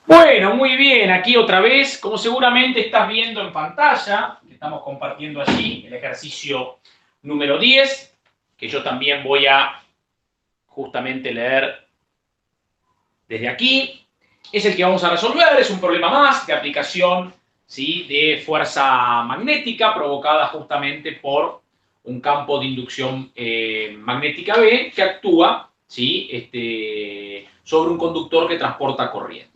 Bueno, muy bien, aquí otra vez, como seguramente estás viendo en pantalla, que estamos compartiendo allí el ejercicio número 10, que yo también voy a justamente leer desde aquí. Es el que vamos a resolver, es un problema más de aplicación, ¿sí?, de fuerza magnética provocada justamente por un campo de inducción magnética B que actúa, ¿sí?, sobre un conductor que transporta corriente.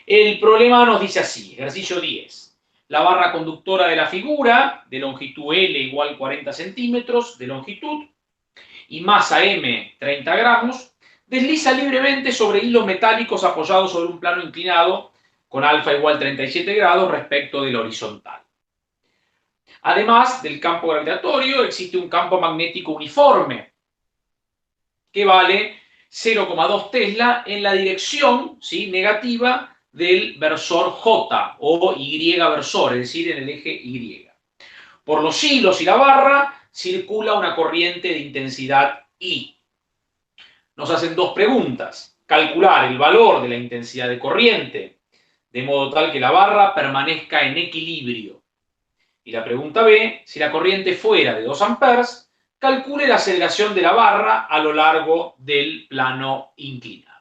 El problema nos dice así, ejercicio 10. La barra conductora de la figura, de longitud L igual 40 centímetros de longitud y masa M 30 gramos, desliza libremente sobre hilos metálicos apoyados sobre un plano inclinado con alfa igual 37 grados respecto del horizontal. Además del campo gravitatorio, existe un campo magnético uniforme que vale 0,2 Tesla en la dirección, ¿sí?, negativa del versor J o Y versor, es decir, en el eje Y. Por los hilos y la barra circula una corriente de intensidad I. Nos hacen dos preguntas. Calcular el valor de la intensidad de corriente de modo tal que la barra permanezca en equilibrio. Y la pregunta B, si la corriente fuera de 2 amperes, calcule la aceleración de la barra a lo largo del plano inclinado.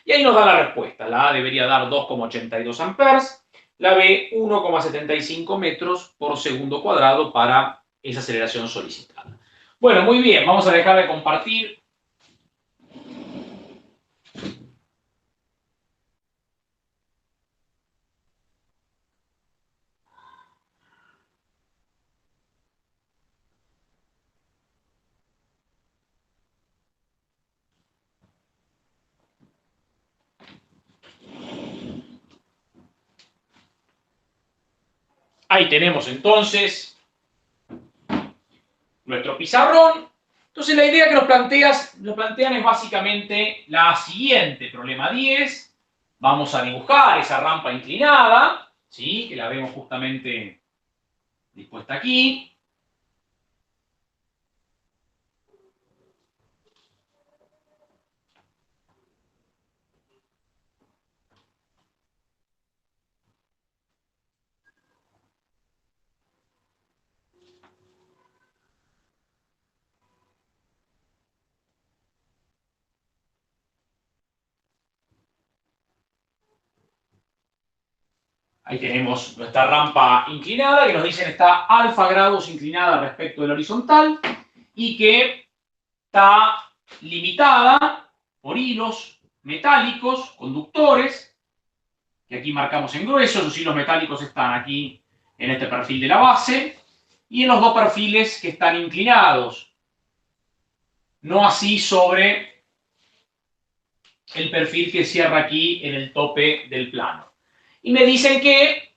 Y ahí nos da la respuesta. La A debería dar 2,82 amperes, la B 1,75 metros por segundo cuadrado para esa aceleración solicitada. Bueno, muy bien, vamos a dejar de compartir. Ahí tenemos entonces nuestro pizarrón. Entonces la idea que nos plantean es básicamente la siguiente, problema 10. Vamos a dibujar esa rampa inclinada, ¿sí?, que la vemos justamente dispuesta aquí. Ahí tenemos nuestra rampa inclinada que nos dicen está alfa grados inclinada respecto del horizontal y que está limitada por hilos metálicos, conductores, que aquí marcamos en grueso. Los hilos metálicos están aquí en este perfil de la base y en los dos perfiles que están inclinados, no así sobre el perfil que cierra aquí en el tope del plano. Y me dicen que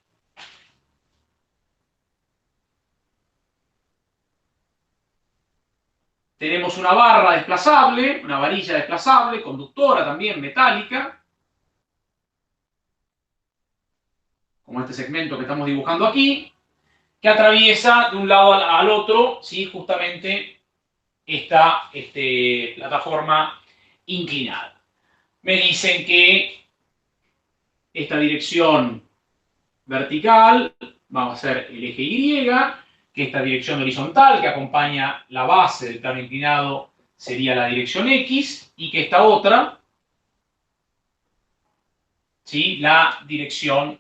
tenemos una barra desplazable, una varilla desplazable, conductora también, metálica, como este segmento que estamos dibujando aquí, que atraviesa de un lado al otro, ¿sí?, justamente esta plataforma inclinada. Me dicen que esta dirección vertical va a ser el eje Y, que esta dirección horizontal que acompaña la base del plano inclinado sería la dirección X, y que esta otra, ¿sí?, la dirección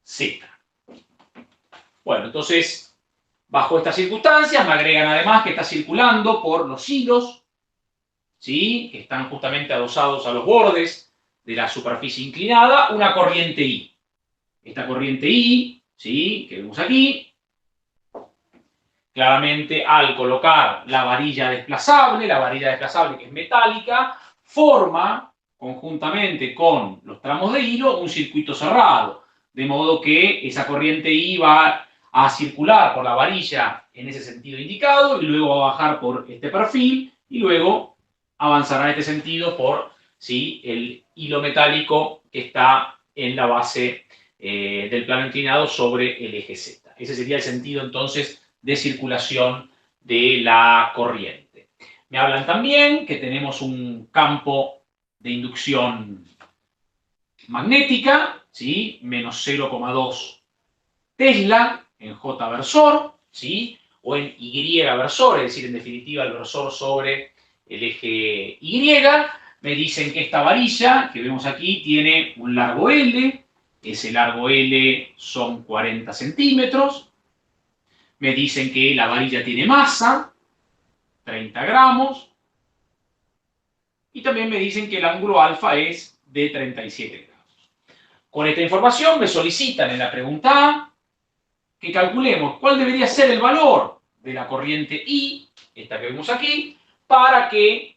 Z. Bueno, entonces, bajo estas circunstancias, me agregan además que está circulando por los hilos, ¿sí?, que están justamente adosados a los bordes de la superficie inclinada, una corriente I. Esta corriente I, ¿sí?, que vemos aquí, claramente al colocar la varilla desplazable que es metálica, forma conjuntamente con los tramos de hilo un circuito cerrado, de modo que esa corriente I va a circular por la varilla en ese sentido indicado y luego va a bajar por este perfil y luego avanzará en este sentido por, ¿sí?, el hilo metálico que está en la base del plano inclinado sobre el eje Z. Ese sería el sentido entonces de circulación de la corriente. Me hablan también que tenemos un campo de inducción magnética, ¿sí? Menos 0,2 Tesla en J versor, ¿sí? O en Y versor, es decir, en definitiva el versor sobre el eje Y. Me dicen que esta varilla que vemos aquí tiene un largo L, ese largo L son 40 centímetros. Me dicen que la varilla tiene masa, 30 gramos. Y también me dicen que el ángulo alfa es de 37 grados. Con esta información me solicitan en la pregunta A que calculemos cuál debería ser el valor de la corriente I, esta que vemos aquí, para que,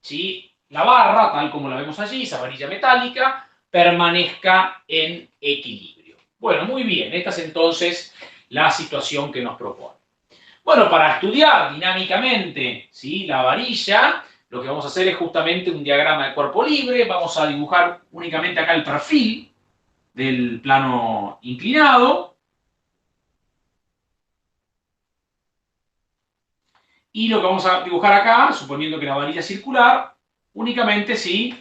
¿sí?, la barra, tal como la vemos allí, esa varilla metálica, permanezca en equilibrio. Bueno, muy bien, esta es entonces la situación que nos propone. Bueno, para estudiar dinámicamente, ¿sí?, la varilla, lo que vamos a hacer es justamente un diagrama de cuerpo libre. Vamos a dibujar únicamente acá el perfil del plano inclinado. Y lo que vamos a dibujar acá, suponiendo que la varilla es circular, únicamente sí,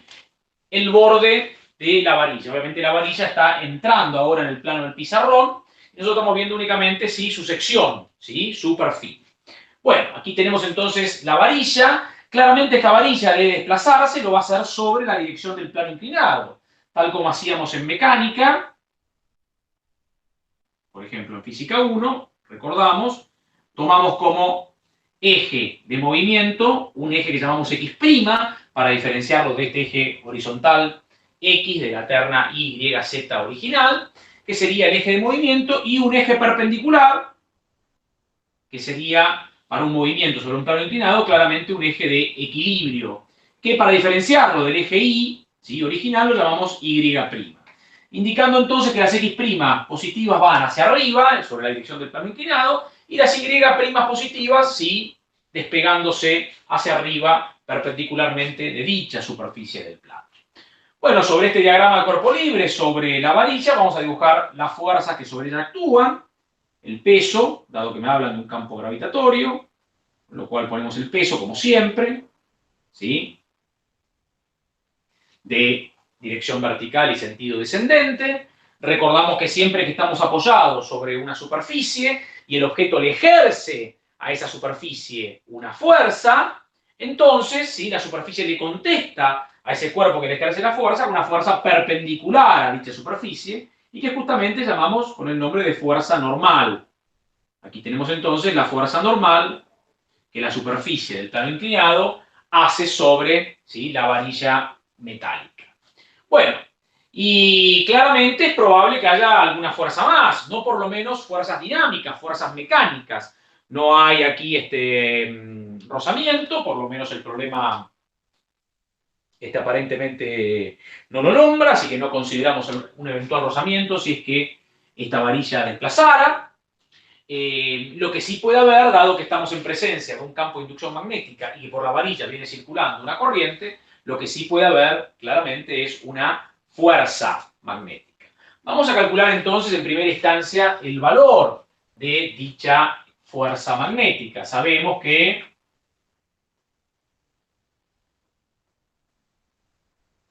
el borde de la varilla. Obviamente la varilla está entrando ahora en el plano del pizarrón, y nosotros estamos viendo únicamente sí, su sección, ¿sí?, su perfil. Bueno, aquí tenemos entonces la varilla. Claramente esta varilla de desplazarse lo va a hacer sobre la dirección del plano inclinado, tal como hacíamos en mecánica, por ejemplo en física 1, recordamos, tomamos como eje de movimiento un eje que llamamos X', para diferenciarlo de este eje horizontal X de la terna Y, Z original, que sería el eje de movimiento, y un eje perpendicular, que sería, para un movimiento sobre un plano inclinado, claramente un eje de equilibrio, que para diferenciarlo del eje Y, ¿sí?, original, lo llamamos Y'. Indicando entonces que las X' positivas van hacia arriba, sobre la dirección del plano inclinado, y las Y' positivas, sí, despegándose hacia arriba perpendicularmente de dicha superficie del plano. Bueno, sobre este diagrama de cuerpo libre, sobre la varilla, vamos a dibujar las fuerzas que sobre ella actúan, el peso, dado que me hablan de un campo gravitatorio, con lo cual ponemos el peso como siempre, ¿sí?, de dirección vertical y sentido descendente. Recordamos que siempre que estamos apoyados sobre una superficie y el objeto le ejerce a esa superficie una fuerza, entonces, ¿sí?, la superficie le contesta a ese cuerpo que le ejerce la fuerza una fuerza perpendicular a dicha superficie, y que justamente llamamos con el nombre de fuerza normal. Aquí tenemos entonces la fuerza normal que la superficie del plano inclinado hace sobre, ¿sí?, la varilla metálica. Bueno, y claramente es probable que haya alguna fuerza más, no por lo menos fuerzas dinámicas, fuerzas mecánicas. No hay aquí rozamiento, por lo menos el problema aparentemente no lo nombra, así que no consideramos un eventual rozamiento si es que esta varilla desplazara. Lo que sí puede haber, dado que estamos en presencia de un campo de inducción magnética y que por la varilla viene circulando una corriente, lo que sí puede haber claramente es una fuerza magnética. Vamos a calcular entonces en primera instancia el valor de dicha fuerza magnética. Sabemos que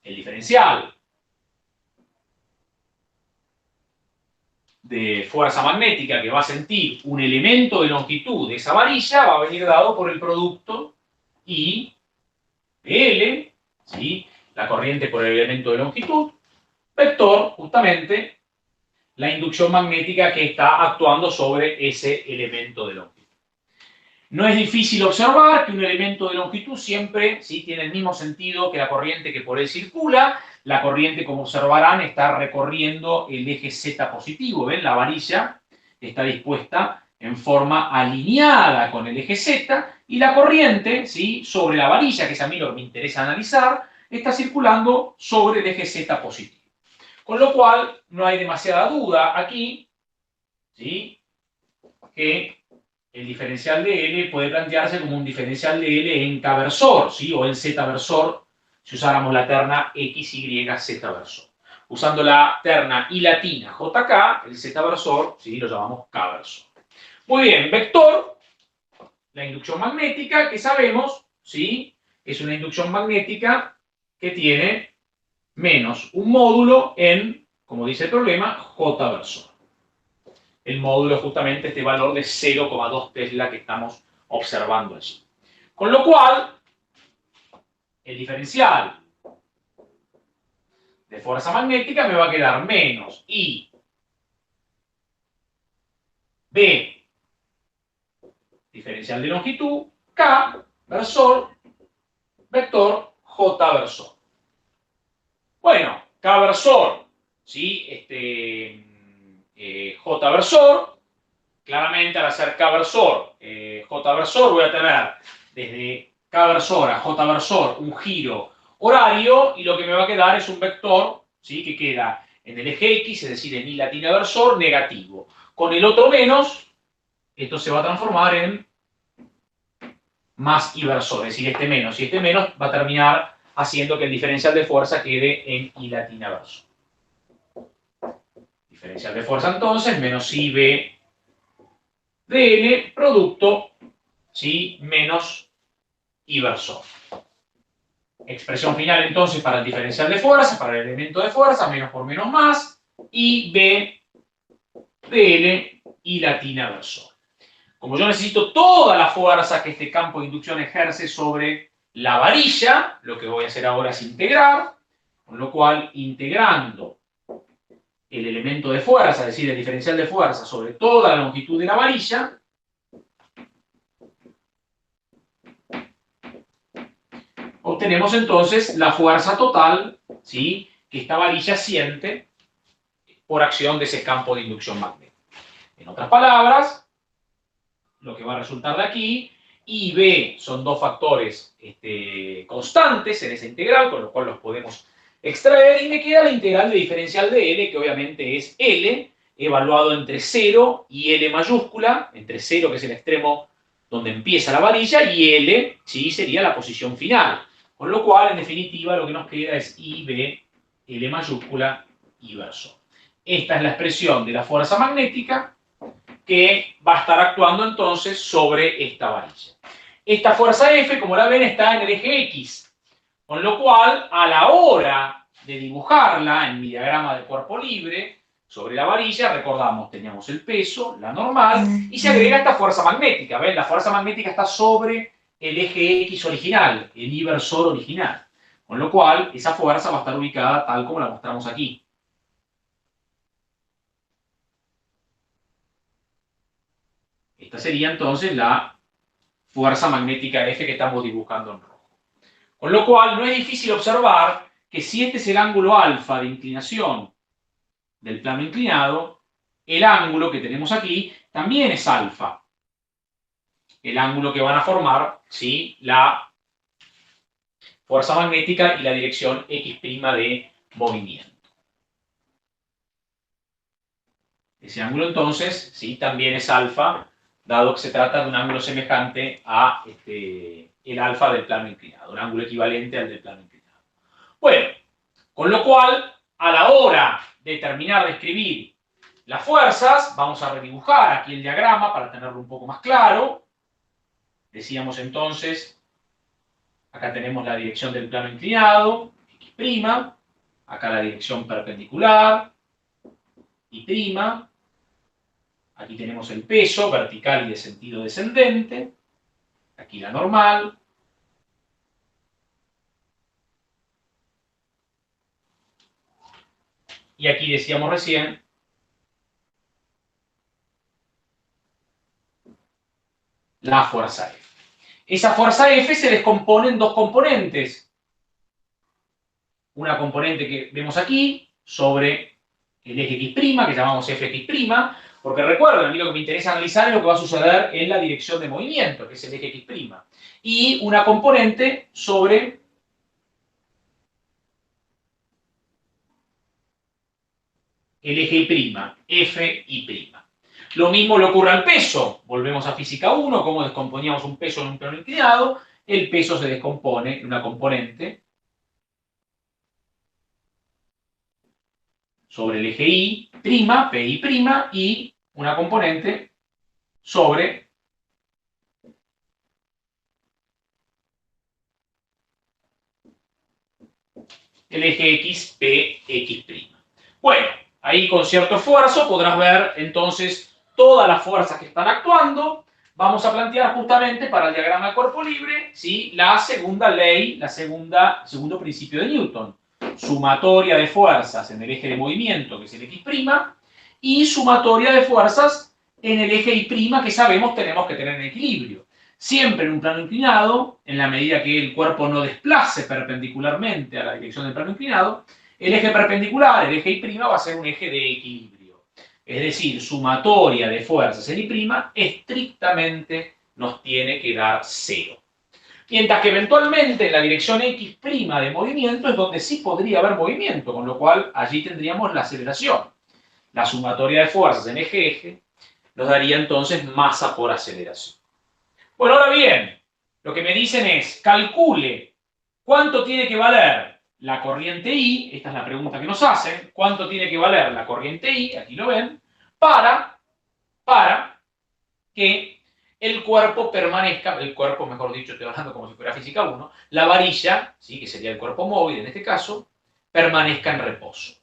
el diferencial de fuerza magnética que va a sentir un elemento de longitud de esa varilla va a venir dado por el producto I de L, ¿sí?, la corriente por el elemento de longitud, vector justamente la inducción magnética que está actuando sobre ese elemento de longitud. No es difícil observar que un elemento de longitud siempre, ¿sí?, tiene el mismo sentido que la corriente que por él circula. La corriente, como observarán, está recorriendo el eje Z positivo. ¿Ven? La varilla está dispuesta en forma alineada con el eje Z, y la corriente, ¿sí?, sobre la varilla, que es a mí lo que me interesa analizar, está circulando sobre el eje Z positivo. Con lo cual, no hay demasiada duda aquí, ¿sí?, que el diferencial de L puede plantearse como un diferencial de L en K versor, ¿sí?, o en Z versor, si usáramos la terna X, Y, Z versor. Usando la terna I latina JK, el Z versor, ¿sí?, lo llamamos K versor. Muy bien, vector, la inducción magnética, que sabemos, ¿sí?, es una inducción magnética que tiene menos un módulo en, como dice el problema, J versor. El módulo es justamente este valor de 0,2 Tesla que estamos observando allí. Con lo cual, el diferencial de fuerza magnética me va a quedar menos I B diferencial de longitud K versor vector J versor. Bueno, K versor, ¿sí? J versor, claramente al hacer K versor, J versor, voy a tener desde K versor a J versor un giro horario y lo que me va a quedar es un vector, ¿sí? Que queda en el eje X, es decir, en I latina versor, negativo. Con el otro menos, esto se va a transformar en más I versor, es decir, este menos y este menos va a terminar haciendo que el diferencial de fuerza quede en I latina versor. Diferencial de fuerza entonces, menos IB dl, producto, ¿sí? Menos I versor. Expresión final entonces para el diferencial de fuerza, para el elemento de fuerza, menos por menos más, IB dl, I latina versor. Como yo necesito toda la fuerza que este campo de inducción ejerce sobre la varilla, lo que voy a hacer ahora es integrar, con lo cual integrando el elemento de fuerza, es decir, el diferencial de fuerza sobre toda la longitud de la varilla, obtenemos entonces la fuerza total, ¿sí?, que esta varilla siente por acción de ese campo de inducción magnética. En otras palabras, lo que va a resultar de aquí, I y B son dos factores constantes en esa integral, con lo cual los podemos extraer, y me queda la integral de diferencial de L, que obviamente es L, evaluado entre 0 y L mayúscula, entre 0, que es el extremo donde empieza la varilla, y L, ¿sí?, sería la posición final. Con lo cual, en definitiva, lo que nos queda es I, B, L mayúscula, I versor. Esta es la expresión de la fuerza magnética que va a estar actuando entonces sobre esta varilla. Esta fuerza F, como la ven, está en el eje X, con lo cual, a la hora de dibujarla en mi diagrama de cuerpo libre, sobre la varilla, recordamos, teníamos el peso, la normal, y se agrega esta fuerza magnética. ¿Ven? La fuerza magnética está sobre el eje X original, el I versor original. Con lo cual, esa fuerza va a estar ubicada tal como la mostramos aquí. Esta sería entonces la fuerza magnética F que estamos dibujando en rojo. Con lo cual, no es difícil observar que si este es el ángulo alfa de inclinación del plano inclinado, el ángulo que tenemos aquí también es alfa. El ángulo que van a formar, ¿sí?, la fuerza magnética y la dirección X' de movimiento. Ese ángulo entonces, ¿sí?, también es alfa, dado que se trata de un ángulo semejante a el alfa del plano inclinado, un ángulo equivalente al del plano inclinado. Bueno, con lo cual, a la hora de terminar de escribir las fuerzas, vamos a redibujar aquí el diagrama para tenerlo un poco más claro. Decíamos entonces, acá tenemos la dirección del plano inclinado, X', acá la dirección perpendicular, Y', aquí tenemos el peso vertical y de sentido descendente, aquí la normal, y aquí decíamos recién la fuerza F. Esa fuerza F se descompone en dos componentes. Una componente que vemos aquí sobre el eje X', que llamamos Fx', porque recuerden, a mí lo que me interesa analizar es lo que va a suceder en la dirección de movimiento, que es el eje X'. Y una componente sobre el eje Y', F'Y'. Lo mismo le ocurre al peso. Volvemos a física 1, cómo descomponíamos un peso en un plano inclinado. El peso se descompone en una componente sobre el eje Y', P'Y', y una componente sobre el eje X, P, X'. Bueno, ahí con cierto esfuerzo podrás ver entonces todas las fuerzas que están actuando. Vamos a plantear justamente para el diagrama de cuerpo libre, ¿sí?, la segunda ley, segundo principio de Newton. Sumatoria de fuerzas en el eje de movimiento, que es el X', y sumatoria de fuerzas en el eje Y', que sabemos tenemos que tener en equilibrio. Siempre en un plano inclinado, en la medida que el cuerpo no desplace perpendicularmente a la dirección del plano inclinado, el eje perpendicular, el eje Y', va a ser un eje de equilibrio. Es decir, sumatoria de fuerzas en Y' estrictamente nos tiene que dar 0. Mientras que eventualmente en la dirección X' de movimiento es donde sí podría haber movimiento, con lo cual allí tendríamos la aceleración. La sumatoria de fuerzas en eje-eje nos daría entonces masa por aceleración. Bueno, ahora bien, lo que me dicen es, calcule cuánto tiene que valer la corriente I, esta es la pregunta que nos hacen, cuánto tiene que valer la corriente I, aquí lo ven, para que el cuerpo permanezca, el cuerpo, mejor dicho, estoy hablando como si fuera física 1, la varilla, ¿sí?, que sería el cuerpo móvil en este caso, permanezca en reposo.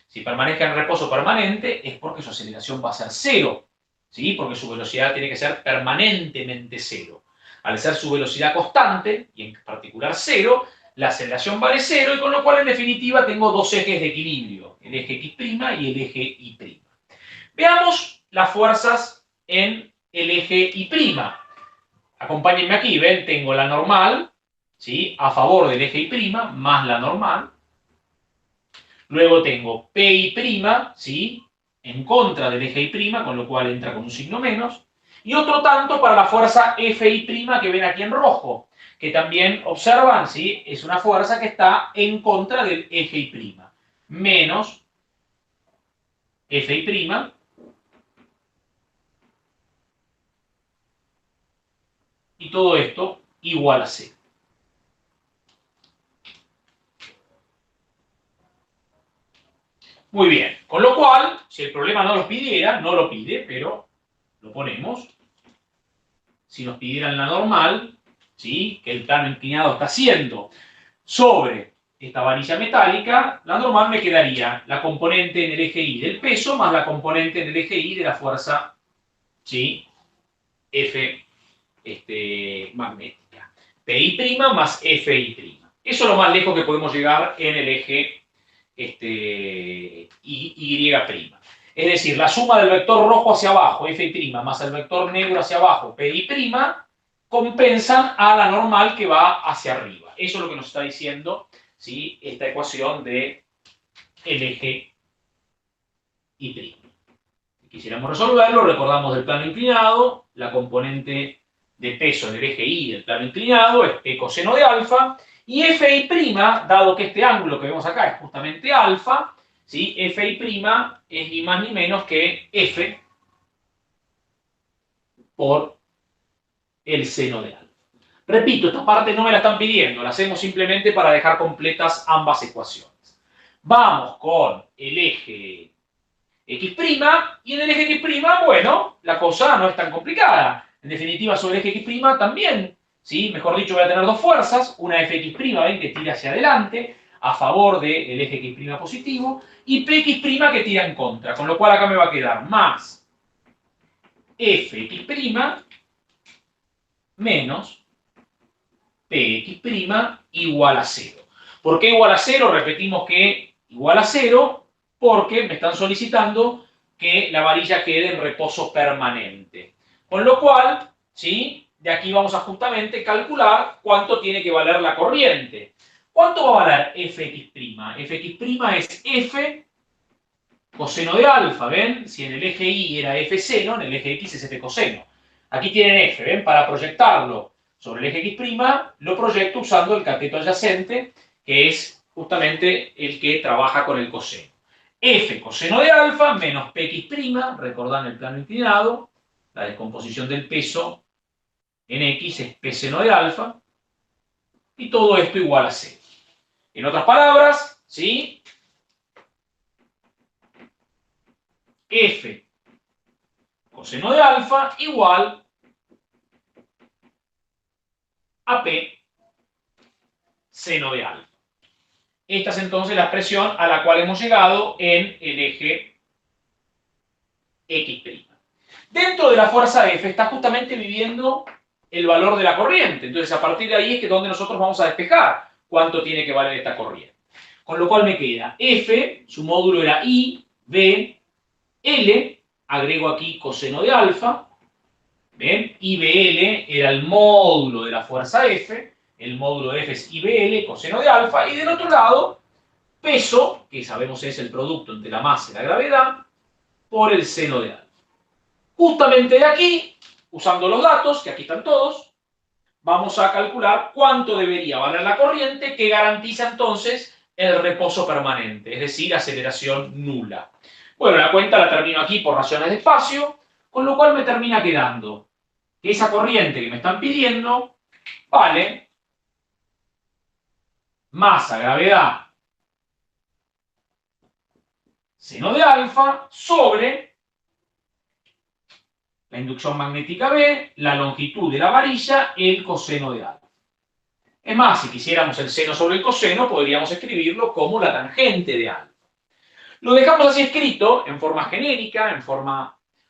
Si permanezca en reposo permanente es porque su aceleración va a ser 0, ¿sí?, porque su velocidad tiene que ser permanentemente 0. Al ser su velocidad constante, y en particular 0, la aceleración vale 0, y con lo cual en definitiva tengo dos ejes de equilibrio, el eje X' y el eje Y'. Veamos las fuerzas en el eje Y'. Acompáñenme aquí, ven, tengo la normal, ¿sí?, a favor del eje Y', más la normal. Luego tengo P'I', ¿sí?, en contra del eje Y', con lo cual entra con un signo menos. Y otro tanto para la fuerza F'i' que ven aquí en rojo, que también observan, ¿sí?, es una fuerza que está en contra del eje Y'. Menos F'i', y todo esto igual a 0. Muy bien, con lo cual, si el problema no lo pidiera, no lo pide, pero lo ponemos. Si nos pidieran la normal, ¿sí?, que el plano inclinado está haciendo sobre esta varilla metálica, la normal me quedaría la componente en el eje Y del peso más la componente en el eje Y de la fuerza, ¿sí?, F magnética. P'i' más F'i'. Eso es lo más lejos que podemos llegar en el eje Y'. Es decir, la suma del vector rojo hacia abajo, F'i', más el vector negro hacia abajo, P'i', compensan a la normal que va hacia arriba. Eso es lo que nos está diciendo, ¿sí?, esta ecuación del eje Y'. Si quisiéramos resolverlo, recordamos del plano inclinado, la componente de peso en el eje Y del plano inclinado es P coseno de alfa, y F'i', dado que este ángulo que vemos acá es justamente alfa, ¿sí?, F'i' es ni más ni menos que F por el seno de alfa. Repito, esta parte no me la están pidiendo, la hacemos simplemente para dejar completas ambas ecuaciones. Vamos con el eje X', y en el eje X', bueno, la cosa no es tan complicada. En definitiva, sobre el eje X' también, ¿sí?, mejor dicho, voy a tener dos fuerzas, una Fx', ven, que tira hacia adelante, a favor del eje X' positivo, y Px' que tira en contra, con lo cual acá me va a quedar más Fx' menos Px' igual a 0. ¿Por qué igual a 0? Repetimos que igual a 0 porque me están solicitando que la varilla quede en reposo permanente. Con lo cual, ¿sí?, de aquí vamos a justamente calcular cuánto tiene que valer la corriente. ¿Cuánto va a valer Fx'? Fx' es F coseno de alfa, ¿ven? Si en el eje Y era F seno, en el eje X es F coseno. Aquí tienen F, ¿ven? Para proyectarlo sobre el eje X', lo proyecto usando el cateto adyacente, que es justamente el que trabaja con el coseno. F coseno de alfa menos Px', recordad el plano inclinado, la descomposición del peso en X es P seno de alfa, y todo esto igual a 0. En otras palabras, ¿sí?, F coseno de alfa igual a P seno de alfa. Esta es entonces la expresión a la cual hemos llegado en el eje X'. Dentro de la fuerza F está justamente viviendo el valor de la corriente. Entonces, a partir de ahí es que donde nosotros vamos a despejar cuánto tiene que valer esta corriente. Con lo cual me queda F, su módulo era I, B, L, agrego aquí coseno de alfa, ¿ven? IBL era el módulo de la fuerza F, el módulo de F es IBL, coseno de alfa, y del otro lado, peso, que sabemos es el producto entre la masa y la gravedad, por el seno de alfa. Justamente de aquí, usando los datos, que aquí están todos, vamos a calcular cuánto debería valer la corriente que garantiza entonces el reposo permanente, es decir, aceleración nula. Bueno, la cuenta la termino aquí por razones de espacio, con lo cual me termina quedando que esa corriente que me están pidiendo vale masa, gravedad, seno de alfa sobre la inducción magnética B, la longitud de la varilla, el coseno de alfa. Es más, si quisiéramos el seno sobre el coseno, podríamos escribirlo como la tangente de alfa. Lo dejamos así escrito, en forma genérica,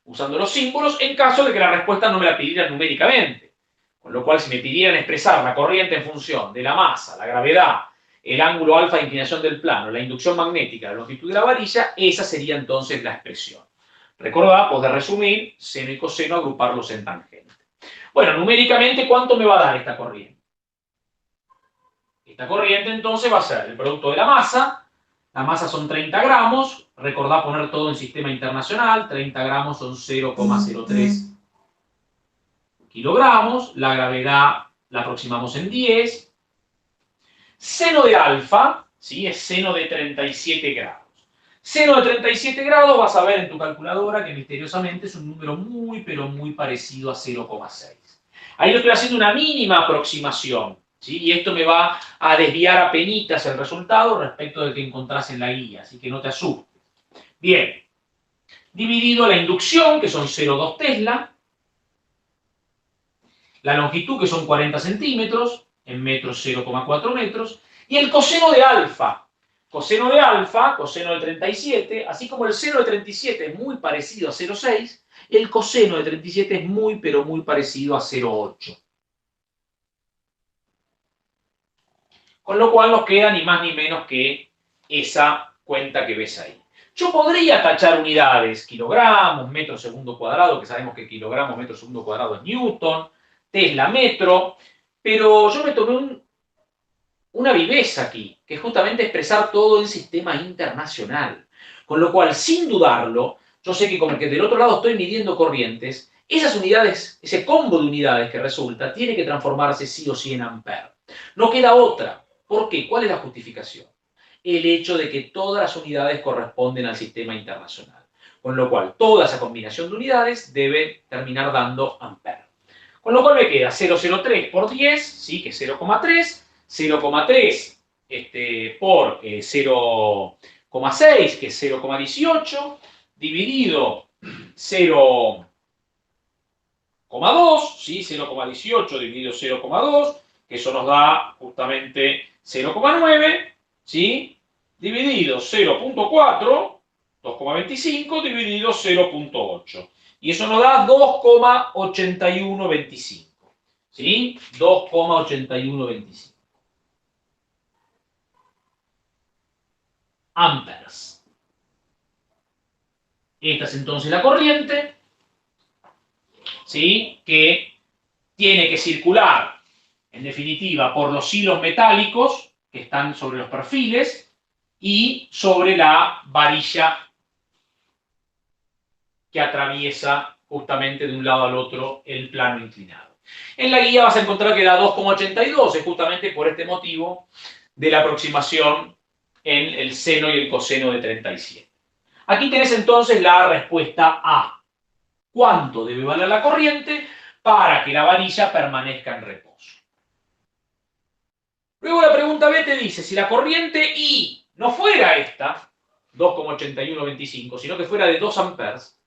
usando los símbolos, en caso de que la respuesta no me la pidieran numéricamente. Con lo cual, si me pidieran expresar la corriente en función de la masa, la gravedad, el ángulo alfa de inclinación del plano, la inducción magnética, la longitud de la varilla, esa sería entonces la expresión. Recordad, poder resumir, seno y coseno, agruparlos en tangente. Bueno, numéricamente, ¿cuánto me va a dar esta corriente? Esta corriente entonces va a ser el producto de la masa son 30 gramos, recordad poner todo en sistema internacional, 30 gramos son 0,03 kilogramos, la gravedad la aproximamos en 10, seno de alfa, ¿sí? Es seno de 37 grados. Seno de 37 grados vas a ver en tu calculadora que misteriosamente es un número muy, pero muy parecido a 0,6. Ahí yo estoy haciendo una mínima aproximación, ¿sí? Y esto me va a desviar a penitas el resultado respecto del que encontrás en la guía, así que no te asustes. Bien, dividido la inducción, que son 0,2 Tesla, la longitud, que son 40 centímetros, en metros 0,4 metros, y el coseno de alfa, coseno de 37, así como el seno de 37 es muy parecido a 0,6, el coseno de 37 es muy, pero muy parecido a 0,8. Con lo cual nos queda ni más ni menos que esa cuenta que ves ahí. Yo podría tachar unidades, kilogramos, metro segundo cuadrado, que sabemos que kilogramos, metro segundo cuadrado es Newton, Tesla, metro, pero yo me tomé una viveza aquí, que es justamente expresar todo en sistema internacional. Con lo cual, sin dudarlo, yo sé que como que del otro lado estoy midiendo corrientes, esas unidades, ese combo de unidades que resulta, tiene que transformarse sí o sí en amperes. No queda otra. ¿Por qué? ¿Cuál es la justificación? El hecho de que todas las unidades corresponden al sistema internacional. Con lo cual, toda esa combinación de unidades debe terminar dando amperes. Con lo cual me queda 0,03 por 10, ¿sí? Que es 0,3, 0,3 por 0,6, que es 0,18, dividido 0,2, ¿sí? 0,18 dividido 0,2, que eso nos da justamente 0,9, ¿sí? Dividido 0,4, 2,25, dividido 0,8. Y eso nos da 2,8125. ¿Sí? 2,8125. Amperes. Esta es entonces la corriente, ¿sí? Que tiene que circular, en definitiva, por los hilos metálicos que están sobre los perfiles y sobre la varilla que atraviesa justamente de un lado al otro el plano inclinado. En la guía vas a encontrar que da 2,82, es justamente por este motivo de la aproximación en el seno y el coseno de 37. Aquí tenés entonces la respuesta A. ¿Cuánto debe valer la corriente para que la varilla permanezca en reposo? Luego la pregunta B te dice, si la corriente I no fuera esta, 2,8125, sino que fuera de 2 amperes,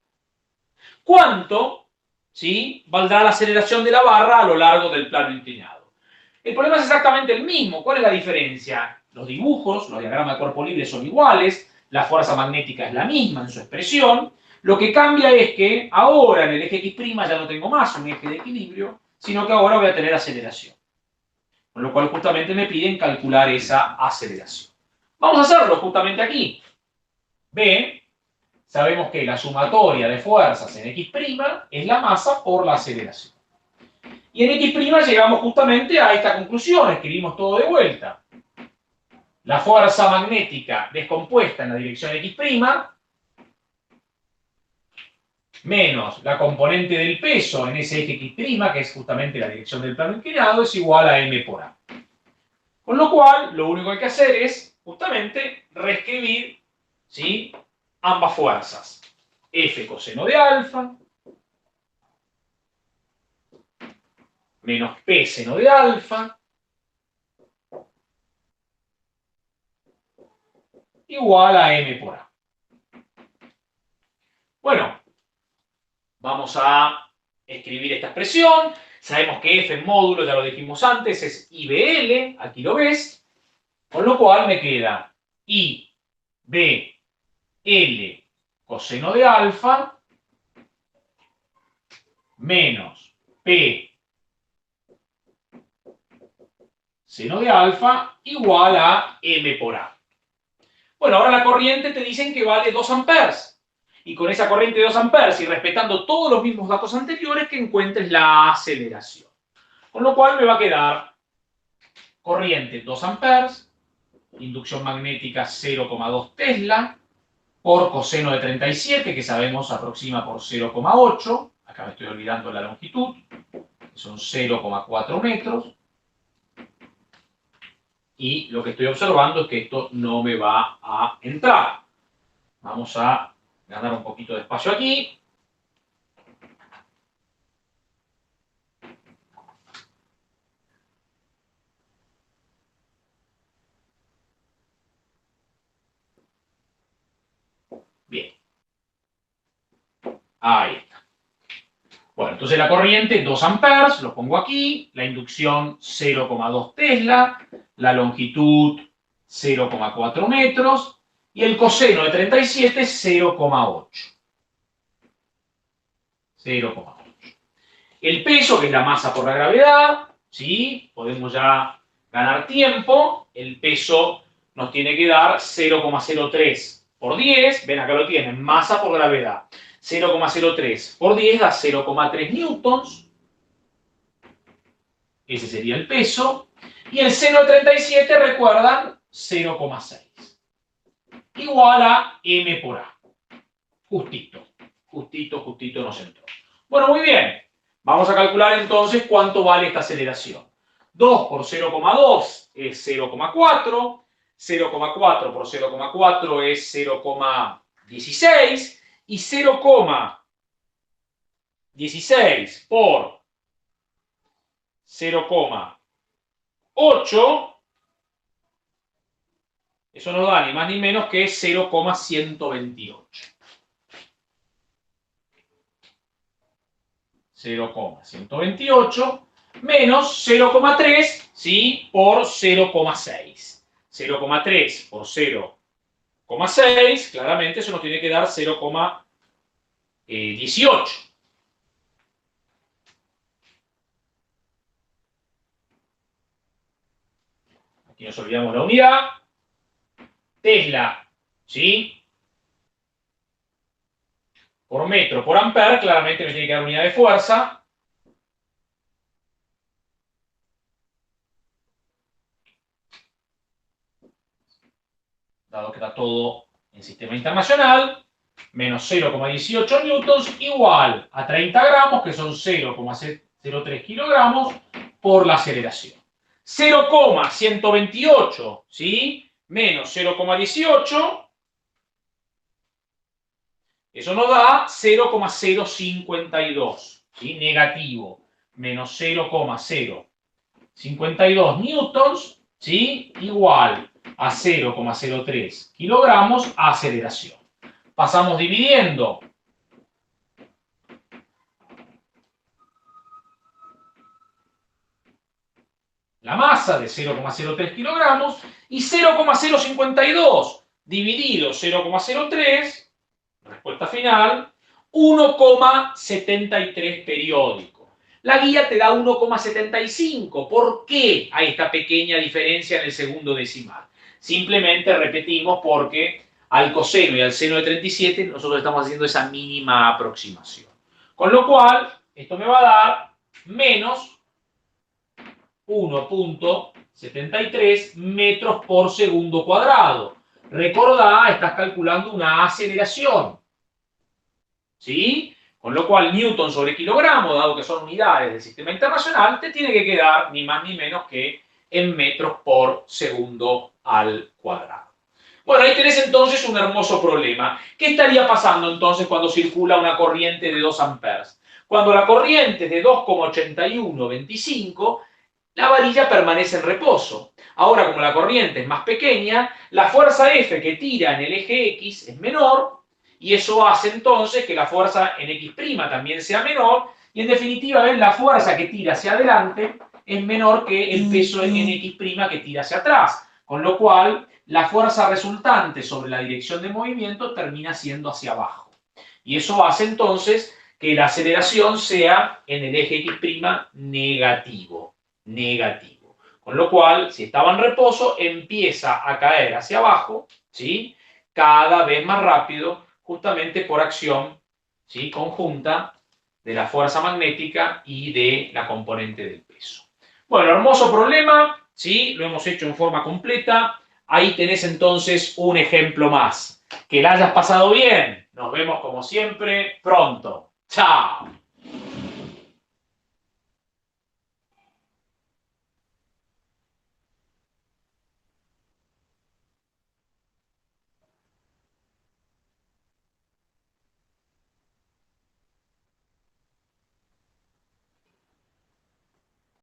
¿cuánto, ¿sí?, valdrá la aceleración de la barra a lo largo del plano inclinado? El problema es exactamente el mismo. ¿Cuál es la diferencia? los dibujos, los diagramas de cuerpo libre son iguales, la fuerza magnética es la misma en su expresión. Lo que cambia es que ahora en el eje X' ya no tengo más un eje de equilibrio, sino que ahora voy a tener aceleración. Con lo cual justamente me piden calcular esa aceleración. Vamos a hacerlo justamente aquí. B, sabemos que la sumatoria de fuerzas en X' es la masa por la aceleración. Y en X' llegamos justamente a esta conclusión, escribimos todo de vuelta. La fuerza magnética descompuesta en la dirección X' menos la componente del peso en ese eje X', que es justamente la dirección del plano inclinado, es igual a m por a. Con lo cual, lo único que hay que hacer es justamente reescribir, ¿sí?, ambas fuerzas. F coseno de alfa menos P seno de alfa igual a m por a. Bueno, vamos a escribir esta expresión. Sabemos que F en módulo, ya lo dijimos antes, es IBL, aquí lo ves. Con lo cual me queda IBL coseno de alfa menos P seno de alfa igual a m por a. Bueno, ahora la corriente te dicen que vale 2 amperes. Y con esa corriente de 2 amperes y respetando todos los mismos datos anteriores, que encuentres la aceleración. Con lo cual me va a quedar corriente 2 amperes, inducción magnética 0,2 Tesla, por coseno de 37, que sabemos aproxima por 0,8. Acá me estoy olvidando la longitud, que son 0,4 metros. Y lo que estoy observando es que esto no me va a entrar. Vamos a ganar un poquito de espacio aquí. Bien. Ahí está. Bueno, entonces la corriente 2 amperes, lo pongo aquí. La inducción 0,2 Tesla. La longitud 0,4 metros. Y el coseno de 37 es 0,8. 0,8. El peso, que es la masa por la gravedad, ¿sí? Podemos ya ganar tiempo. El peso nos tiene que dar 0,03 por 10. Ven, acá lo tienen, masa por gravedad. 0,03 por 10 da 0,3 newtons. Ese sería el peso. Y el seno de 37, recuerdan, 0,6. Igual a m por a. Justito. Justito nos entró. Bueno, muy bien. Vamos a calcular entonces cuánto vale esta aceleración. 2 por 0,2 es 0,4. 0,4 por 0,4 es 0,16. Y 0,16 por 0,8, eso nos da ni más ni menos que 0,128. 0,128 menos 0,3, ¿sí?, por 0,6. 0,3 por 0,6, claramente eso nos tiene que dar 0,18. Aquí nos olvidamos la unidad. Tesla, ¿sí?, por metro por amper, claramente me tiene que dar unidad de fuerza. Dado que está todo en sistema internacional, menos 0,18 newtons igual a 30 gramos, que son 0,03 kilogramos, por la aceleración. 0,128, ¿sí?, menos 0,18, eso nos da 0,052, ¿sí?, negativo, menos 0,052 newtons, ¿sí?, igual a 0,03 kilogramos a aceleración. Pasamos dividiendo la masa de 0,03 kilogramos, y 0,052 dividido 0,03, respuesta final, 1,73 periódico. La guía te da 1,75. ¿Por qué hay esta pequeña diferencia en el segundo decimal? Simplemente repetimos porque al coseno y al seno de 37 nosotros estamos haciendo esa mínima aproximación. Con lo cual, esto me va a dar menos 1,73 metros por segundo cuadrado. Recordá, estás calculando una aceleración. ¿Sí? Con lo cual, newton sobre kilogramo, dado que son unidades del sistema internacional, te tiene que quedar ni más ni menos que en metros por segundo al cuadrado. Bueno, ahí tenés entonces un hermoso problema. ¿Qué estaría pasando entonces cuando circula una corriente de 2 amperes? Cuando la corriente es de 2,8125, la varilla permanece en reposo. Ahora, como la corriente es más pequeña, la fuerza F que tira en el eje X es menor, y eso hace entonces que la fuerza en X' también sea menor, y en definitiva, ¿ven? La fuerza que tira hacia adelante es menor que el peso en X' que tira hacia atrás, con lo cual la fuerza resultante sobre la dirección de movimiento termina siendo hacia abajo. Y eso hace entonces que la aceleración sea en el eje X' negativo. Con lo cual, si estaba en reposo, empieza a caer hacia abajo, ¿sí? Cada vez más rápido, justamente por acción, ¿sí? Conjunta de la fuerza magnética y de la componente del peso. Bueno, hermoso problema, ¿sí? Lo hemos hecho en forma completa. Ahí tenés entonces un ejemplo más. Que la hayas pasado bien. Nos vemos como siempre pronto. ¡Chao!